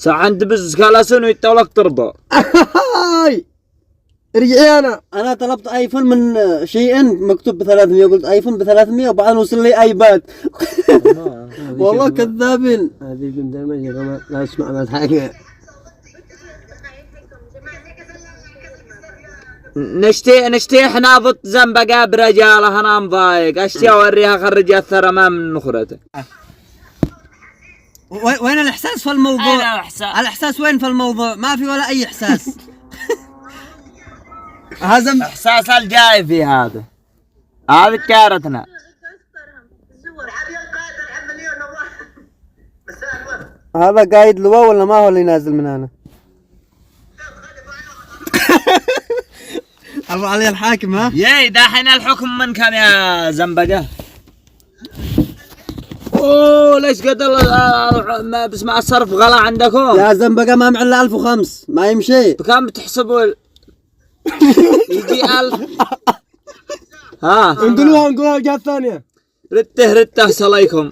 عند بز كالاسون يتولك تربى. رجعي أنا طلبت آيفون من شيئين مكتوب ب300 قلت آيفون ب300 وبعدين وصل لي آيباد. والله كذابين. هذه بنت المجد لا اسمع ما حاجة. نشتي احنا ضد زنبقة برجالة انا مضايق اشياء اوريها خرج الثرى ما من نخرته. وين الإحساس في الموضوع؟ أين الإحساس وين في الموضوع؟ ما في ولا أي إحساس. هذا احساس الجاي في هذا كارتنا. هذا قايد لواء ولا ما هو اللي نازل من هنا؟ أبو علي الحاكم ها؟ ياي دحين الحكم من كم يا زنبقة؟ اوه ليش قد ما بسمع الصرف غلا عندكم؟ يا زنبقة ما معنا 1005 ما يمشي. بكم بتحسبوا يجي 1000. ها نقولوها الجهة الثانية. رته صلايكم.